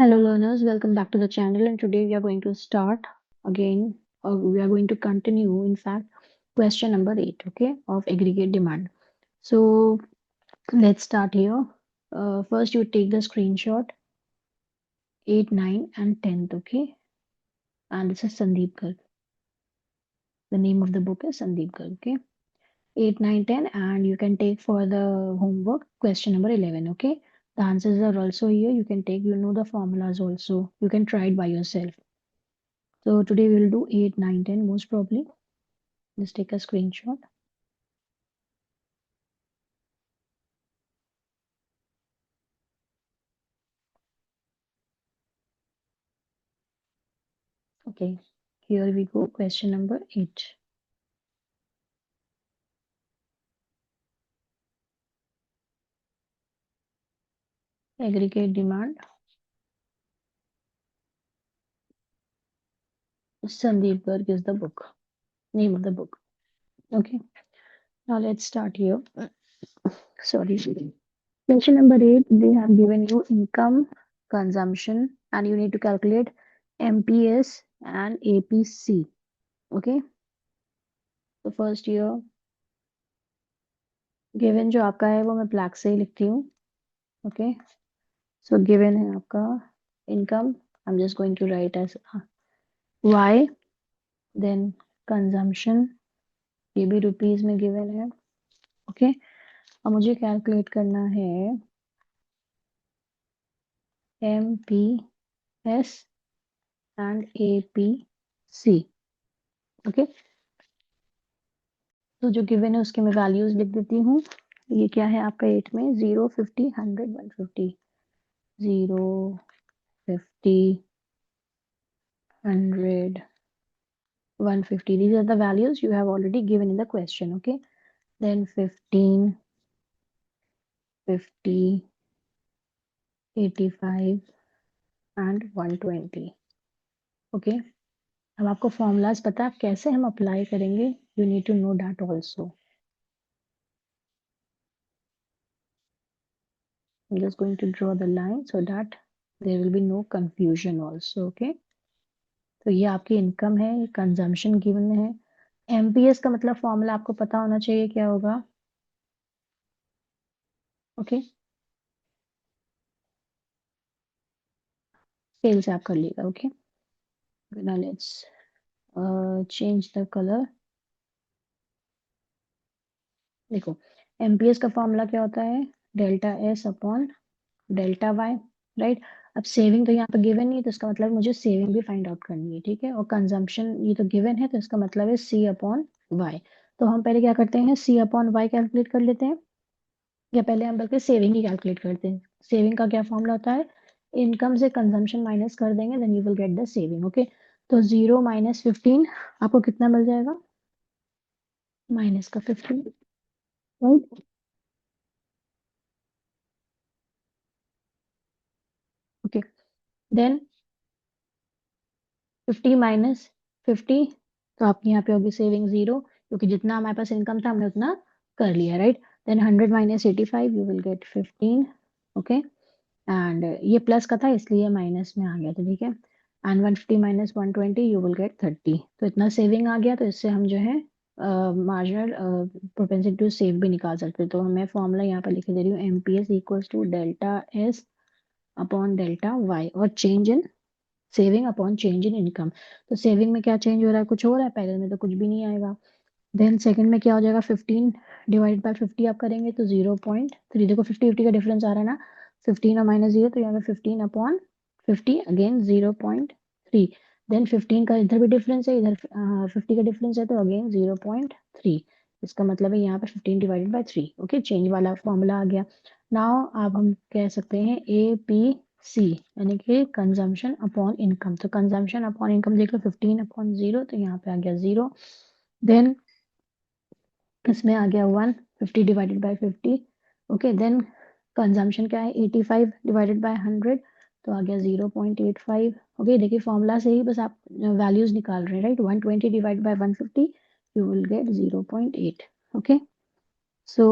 Hello learners, welcome back to the channel, and today we are going to start again, or we are going to continue, in fact, question number 8, okay, of aggregate demand. So let's start here. First you take the screenshot 8, 9 and 10th, okay, and this is Sandeep Garg. The name of the book is Sandeep Garg, okay. 8, 9, 10, and you can take for the homework question number 11, okay. The answers are also here. You can take, you know the formulas also. You can try it by yourself. So today we'll do 8, 9, 10 most probably. Just take a screenshot. Okay, here we go. Question number 8. Aggregate demand. Sandeep Garg is the book. Name of the book. Okay, now let's start here. Sorry. Question number 8. They have given you income, consumption, and you need to calculate MPS and APC. Okay, तो first year given जो आपका है वो मैं black से ही लिखती हूँ. Okay, so given है आपका income. I'm just going to write as Y. Then consumption, ये भी रुपीज में गिवन है. ओके, अब मुझे कैलकुलेट करना है MPS एंड APC. ओके, तो जो गिवन है उसके मैं वैल्यूज लिख देती हूँ. ये क्या है आपका 8 में 0, 50, 100, 150. 0, 50, 100, 150. These are the values you have already given in the question. Okay, then 15, 50, 85 and 120. Okay, अब आपको फॉर्मूलाज पता है, कैसे हम अप्लाई करेंगे. You need to know that also. I'm just going to draw the line so that there will be no confusion also. Okay, तो ये आपकी इनकम है, कंजम्पशन गिवन है. एमपीएस का मतलब फॉर्मूला आपको पता होना चाहिए क्या होगा. ओके, स्केल से आप कर लीजिएगा. Okay, now let's change the color. देखो, एमपीएस का फॉर्मूला क्या होता है, delta S upon delta Y. Right, अब सेविंग तो यहाँ पे गिवन नहीं है, तो इसका मतलब मुझे सेविंग भी फाइंड आउट करनी है. ठीक है, और कंजम्पशन ये तो गिवन है, तो इसका मतलब है सी अपॉन वाई. तो हम पहले क्या करते हैं, सी अपॉन वाई कैलकुलेट कर लेते हैं, या पहले हम बल्कि सेविंग ही कैलकुलेट करते हैं. सेविंग का क्या फॉर्मूला होता है, इनकम से कंजम्पशन माइनस कर देंगे, then you will get the saving. Okay, तो 0 माइनस 15 आपको कितना मिल जाएगा, माइनस का 15. राइट, ओके, देन 50 माइनस 50, तो आपके यहाँ पे होगी सेविंग 0, क्योंकि जितना हमारे पास इनकम था हमने उतना कर लिया. Right, then 100 minus 85 you will get 15. Okay, and ये प्लस का था इसलिए माइनस में आ गया था. ठीक है, and 150 minus 120 you will gate 30. तो इतना सेविंग आ गया, तो इससे हम जो है मार्जिनल प्रोपेंसिटी टू सेव भी निकाल सकते हैं. तो मैं फॉर्मूला यहाँ पर लिख दे रही हूँ, MPS equals to delta S upon delta Y, और change in saving upon change in income. तो सेविंग में क्या चेंज हो रहा है, कुछ हो रहा है, पहले में तो कुछ भी नहीं आएगा. देन सेकंड में क्या हो जाएगा, 15 डिवाइड बाय 50 आप करेंगे तो 0.3. देखो 50-50 का डिफरेंस आ रहा है ना, 15 और माइनस 0, तो यहाँ पे 15 अपॉन 50 अगेन 0.3. देन 15 का इधर भी डिफरेंस है, इधर 50 का डिफरेंस है, तो अगेन 0.3. इसका मतलब है यहाँ पे 15 डिवाइडेड बाय 3. ओके, चेंज वाला फॉर्मूला आ गया. नाउ अब हम कह सकते हैं ए पी सी, यानी कि कंजम्पशन अपॉन इनकम. तो कंजम्पशन अपॉन इनकम देख लो, 15 अपॉन 0, तो यहाँ पे आ गया 0. देन इसमें आ गया 1, 50 divided by 50. Okay, then consumption क्या है, 85 डिवाइडेड बाय 100, तो आ गया 0.85. ओके, देखिए फॉर्मूला से ही बस आप वैल्यूज निकाल रहे हैं. Right, 120 divide by 150 you will get 0.8. Okay, so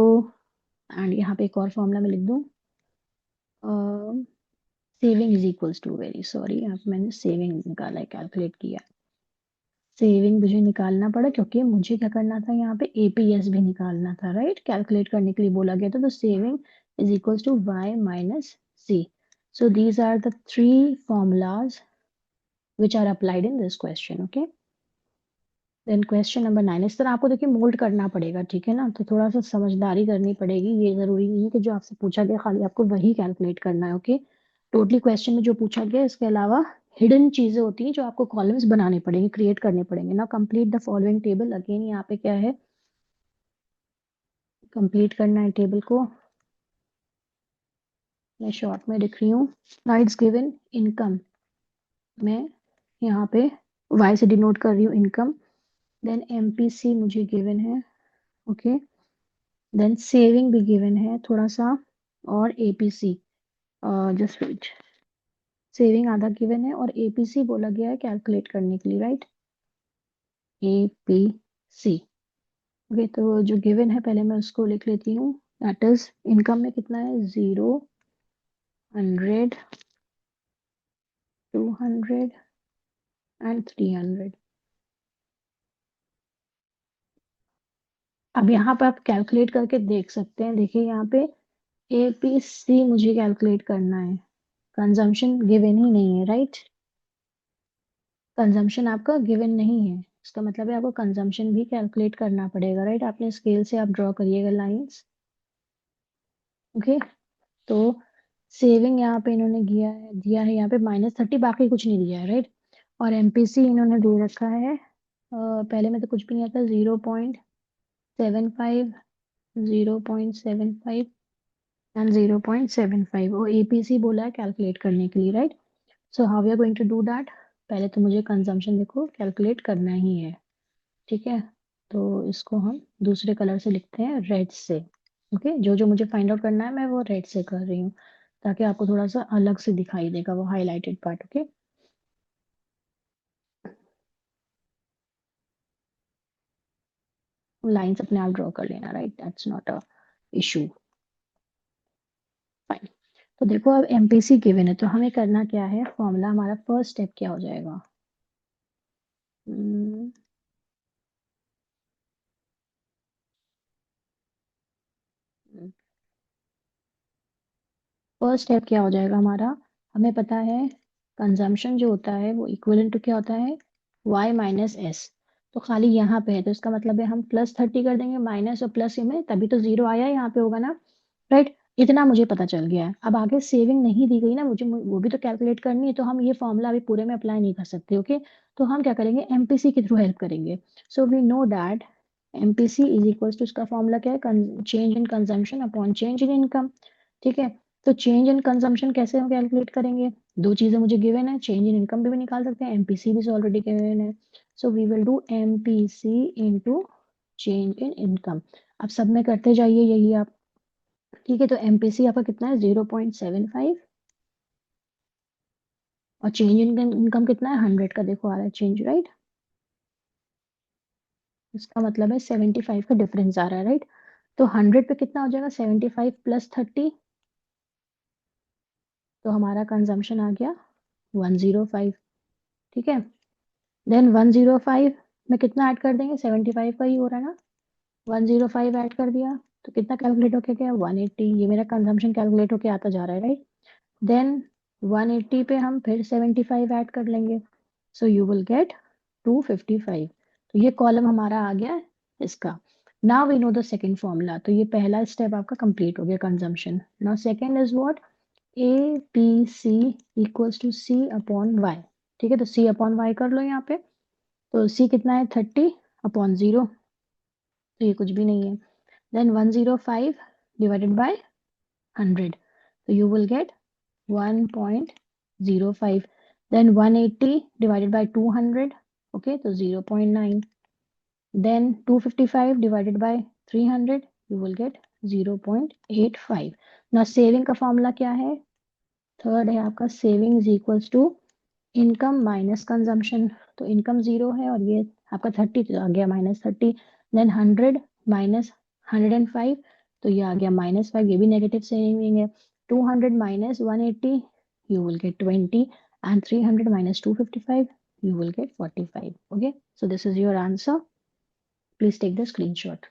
and यहाँ पे एक और फॉर्मूला मैं लिख दूँ, saving is equals to, very sorry, यहाँ पे मैंने सेविंग निकाला है, कैलकुलेट किया। सेविंग मुझे निकालना पड़ा क्योंकि मुझे क्या करना था, यहाँ पे एपीएस भी निकालना था, राइट। कैलकुलेट करने के लिए बोला गया था, तो saving is equals to Y minus C. So these are the three formulas which are applied in this question, okay। Then question number 9, इस तरह आपको देखिए मोल्ड करना पड़ेगा, ठीक है ना। तो थोड़ा सा समझदारी करनी पड़ेगी, ये जरूरी नहीं है कि जो आपसे पूछा गया खाली आपको वही कैलकुलेट करना है, ओके। टोटली क्वेश्चन में जो पूछा गया इसके अलावा हिडन चीजें होती हैं जो आपको कॉलम्स बनाने पड़ेंगे, क्रिएट करने पड़ेंगे ना। Complete the following table, again यहाँ पे क्या है, कंप्लीट करना है टेबल को। मैं शॉर्ट में लिख रही हूँ, नाइट्स गिवन इनकम, मैं यहाँ पे वाई से डिनोट कर रही हूँ इनकम। देन एमपीसी मुझे गिवन है, ओके। देन सेविंग भी गिवन है थोड़ा सा, और एपीसी, जस्ट वेट, सेविंग आधा गिवन है और एपीसी बोला गया है कैलकुलेट करने के लिए, राइट। APC, okay. तो जो गिवन है पहले मैं उसको लिख लेती हूँ, दैट इज इनकम में कितना है, 0, 100, 200 एंड 300। अब यहाँ पे आप कैलकुलेट करके देख सकते हैं, देखिए यहाँ पे एपीसी मुझे कैलकुलेट करना है, कंजम्पशन गिवन ही नहीं है, राइट। कंजम्पशन आपका गिवन नहीं है, इसका मतलब है आपको कंजम्पशन भी कैलकुलेट करना पड़ेगा, राइट। आपने स्केल से आप ड्रॉ करिएगा लाइंस, ओके। तो सेविंग यहाँ पे इन्होंने दिया है यहाँ पे -30, बाकी कुछ नहीं दिया है, राइट। और एमपीसी इन्होंने दे रखा है, पहले में तो कुछ भी नहीं आता, 0.75, 0.75 एंड 0.75, और एपीसी बोला है कैलकुलेट करने के लिए, right. So how we are going to do that, पहले तो मुझे कंजम्पशन देखो कैलकुलेट करना ही है, ठीक है। तो इसको हम दूसरे कलर से लिखते हैं, रेड से, ओके। जो जो मुझे फाइंड आउट करना है मैं वो रेड से कर रही हूँ, ताकि आपको थोड़ा सा अलग से दिखाई देगा वो हाईलाइटेड पार्ट, ओके। लाइंस अपने आप ड्रॉ कर लेना, right, that's not a issue, fine. तो देखो अब एमपीसी गिवन है, तो हमें करना क्या है, फॉर्मूला हमारा फर्स्ट स्टेप क्या हो जाएगा, फर्स्ट स्टेप क्या हो जाएगा हमारा, हमें पता है कंजम्पशन जो होता है वो इक्विवेलेंट टू क्या होता है, y माइनस एस। तो खाली यहाँ पे है, तो इसका मतलब है हम +30 कर देंगे, माइनस और प्लस में, तभी तो जीरो आया, यहाँ पे होगा ना, राइट। इतना मुझे पता चल गया है। अब आगे सेविंग नहीं दी गई ना, मुझे वो भी तो कैलकुलेट करनी है, तो हम ये फॉर्मूला अभी पूरे में अप्लाई नहीं कर सकते, ओके। तो हम क्या करेंगे, एमपीसी के थ्रू हेल्प करेंगे। So we know that MPC is equal to, उसका फॉर्मूला क्या है, change in consumption upon change in income, ठीक है। तो चेंज इन कंजम्पशन कैसे हम कैलकुलेट करेंगे, दो चीजें मुझे गिवन है, चेंज इन इनकम भी निकाल सकते हैं, एमपीसी भी ऑलरेडी गिवन है। So we will do MPC into change in income. अब सब में करते जाइए यही आप, ठीक है। तो एमपीसी आपका कितना है, 0.75, और चेंज इन इनकम कितना है, 100 का देखो आ रहा है चेंज, राइट। इसका मतलब है 75 का डिफरेंस आ रहा है, राइट। तो 100 पे कितना हो जाएगा, 75 प्लस 30, तो हमारा कंजम्पशन आ गया 105, ठीक है। देन 105 में कितना ऐड कर देंगे, 75 का ही हो रहा है ना, 105 ऐड कर दिया, तो कितना कैलकुलेट होके गया, 180, ये मेरा कंजम्पशन कैलकुलेट होके आता जा रहा है, राइट। देन 180 पे हम फिर 75 ऐड कर लेंगे, सो यू विल गेट 255। तो ये कॉलम हमारा आ गया इसका। Now we know the second formula, तो ये पहला स्टेप आपका कंप्लीट हो गया, consumption. Now second is what, A P C equals to C upon Y, ठीक है। तो सी अपॉन वाई कर लो यहाँ पे, तो सी कितना है, 30 अपॉन 0, तो ये कुछ भी नहीं है। देन 105 डिवाइडेड बाय 100, तो you will get 1.05। Then 180 divided by 200, okay, तो 0.9। Then 255 divided by 300, you will get 0.85। ना सेविंग का फॉर्मूला क्या है, थर्ड है आपका, saving is equals to income minus consumption. तो इनकम 0 है और ये आपका 30, तो आ गया -30। देन 100 माइनस 105, तो ये आ गया -5, ये भी नेगेटिव सेविंग है। 200 minus 180, you will get 20, and 300 minus 255, you will get 45. Okay, so this is your answer. Please take the screenshot.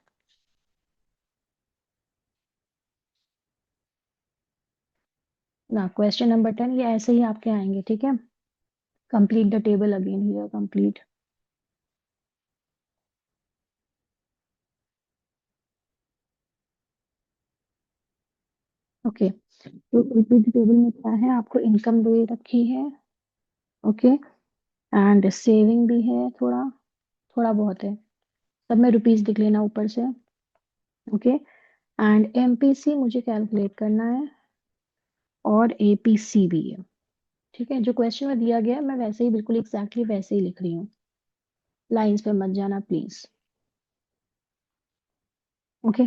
ना क्वेश्चन नंबर 10 ये ऐसे ही आपके आएंगे, ठीक है. Complete the table again here, complete. Okay, तो कंप्लीट टेबल में क्या है, आपको इनकम दे रखी है. ओके, एंड सेविंग भी है, थोड़ा थोड़ा बहुत है. सब में रुपीस दिख लेना ऊपर से. ओके, एंड एमपीसी मुझे कैलकुलेट करना है, और एपीसी भी है. ठीक है, जो क्वेश्चन में दिया गया है मैं वैसे ही, बिल्कुल एग्जैक्टली वैसे ही लिख रही हूँ. लाइंस पे मत जाना प्लीज. ओके,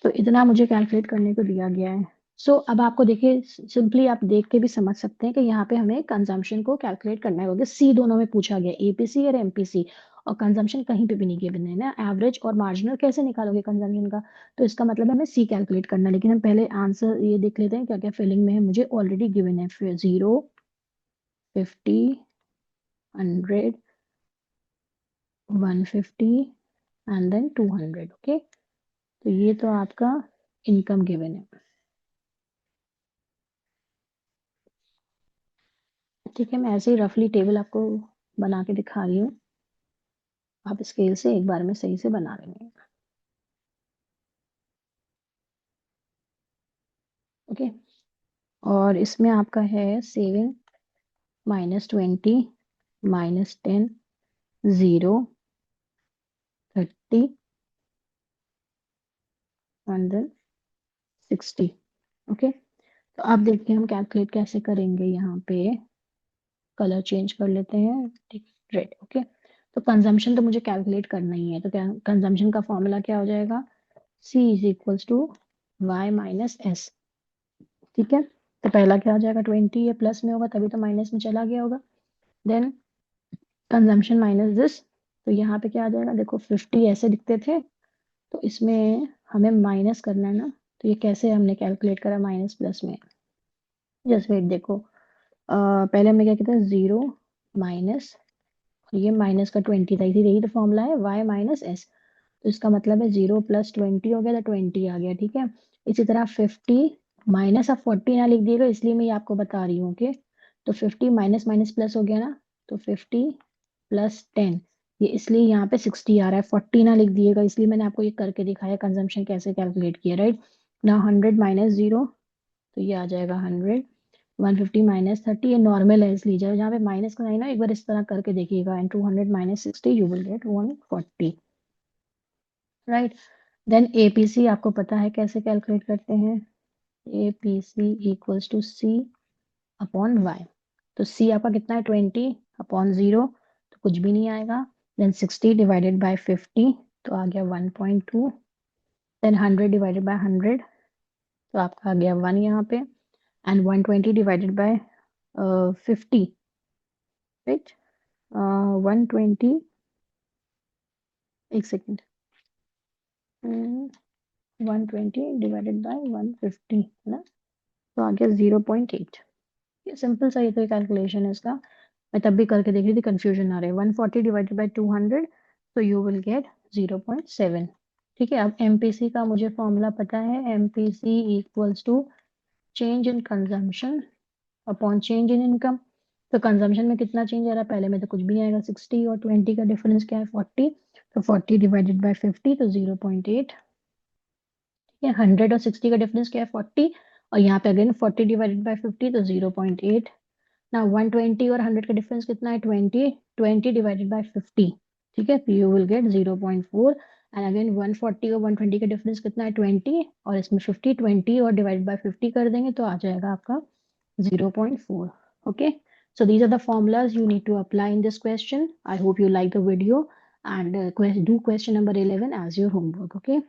तो इतना मुझे कैलकुलेट करने को दिया गया है. सो अब आपको देखिए, सिंपली आप देख के भी समझ सकते हैं कि यहाँ पे हमें कंजम्पशन को कैलकुलेट करना होगा. सी दोनों में पूछा गया, एपीसी और एमपीसी, और कंजम्पशन कहीं पे भी नहीं गिवन है ना. एवरेज और मार्जिनल कैसे निकालोगे कंजम्पशन का, तो इसका मतलब हमें सी कैलकुलेट करना है. लेकिन हम पहले आंसर ये देख लेते हैं क्या क्या फिलिंग में है. मुझे ऑलरेडी गिवन है, फिर 0, 50, 100, 150 एंड देन 200. ओके, तो ये तो आपका इनकम गिवन है. ठीक है, मैं ऐसे ही रफली टेबल आपको बना के दिखा रही हूँ. आप स्केल से एक बार में सही से बना लेंगे. ओके, और इसमें आपका है सेविंग -20, -10, 0, 30 एंड देन 60. ओके, तो आप देखिए हम कैलकुलेट कैसे करेंगे. यहाँ पे कलर चेंज कर लेते हैं, ठीक, रेड. ओके, तो कंजम्पशन तो मुझे कैलकुलेट करना ही है. तो क्या कंजम्पशन का फॉर्मूला क्या हो जाएगा, C is equals to y minus S. ठीक है, तो पहला क्या हो जाएगा, 20, ये प्लस में होगा तभी तो माइनस में चला गया होगा. देन कंजम्पशन माइनस दिस, तो यहाँ पे क्या आ जाएगा, देखो 50 ऐसे दिखते थे, तो इसमें हमें माइनस करना है ना. तो ये कैसे हमने कैलकुलेट करा माइनस प्लस में, जस्ट वेट. देखो पहले हमने क्या किया था, 0 माइनस, ये माइनस का 20 था, इसी यही तो फॉर्मूला है y माइनस एस. तो इसका मतलब है 0 प्लस 20 हो गया, तो 20 आ गया. ठीक है, इसी तरह 50 माइनस, आप 40 ना लिख दिएगा, इसलिए मैं ये आपको बता रही हूँ. ओके, तो 50 माइनस माइनस प्लस हो गया ना, तो 50 प्लस 10, ये इसलिए यहाँ पे 60 आ रहा है. 40 ना लिख दिएगा, इसलिए मैंने आपको ये करके दिखाया कंजम्पशन कैसे कैलकुलेट किया. राइट ना, 100 माइनस 0, तो ये आ जाएगा 100. 150 माइनस 30, ये नॉर्मल है इसलिए जब यहाँ पे माइनस का साइन ना, एक बार इस तरह करके देखिएगा. And 200 minus 60, you will get 140. Right, then APC आपको पता है कैसे कैलकुलेट करते हैं. APC equals to C upon Y. तो सी आपका कितना है, 20 अपॉन 0, तो कुछ भी नहीं आएगा. देन 60 डिवाइडेड बाय 50, तो आ गया 1.2. देन 100 डिवाइडेड बाय 100, तो आपका आ गया 1 यहाँ पे. And 120 divided by 50, right. 120, एक सेकेंड, 120 डिवाइडेड बाय 150 है ना, तो आ गया 0.8. ये सिंपल सा, ये तो कैलकुलेशन है इसका. मैं तब भी करके देख रही थी, कंफ्यूजन आ रहा है. 140 डिवाइडेड बाय 200, तो यू विल गेट 0.7. ठीक है, अब एमपीसी का मुझे फॉर्मूला पता है. MPC equals to change in consumption upon change in income. तो कंजम्पशन में कितना चेंज आ रहा है, पहले में तो कुछ भी नहीं आएगा. 60 और 20 का डिफरेंस क्या है, 40, तो 40 डिवाइडेड बाय 50, तो 0.8. ठीक है, 100 और 60 का डिफरेंस क्या है, 40, और यहाँ पे अगेन 40 डिवाइडेड बाय 50, तो 0.8. ना 120 और 100 का डिफरेंस कितना है, 20, 20 डिवाइडेड बाय 50. ठीक है, तो you will gate 0.4. And again 140 और 120 का डिफरेंस कितना है, 20, और इसमें 50, 20 और डिवाइड बाय 50 कर देंगे, तो आ जाएगा आपका 0.4. Okay, so these are the formulas you need to apply in this question. I hope you like the video, and do question number 11 as your homework. Okay.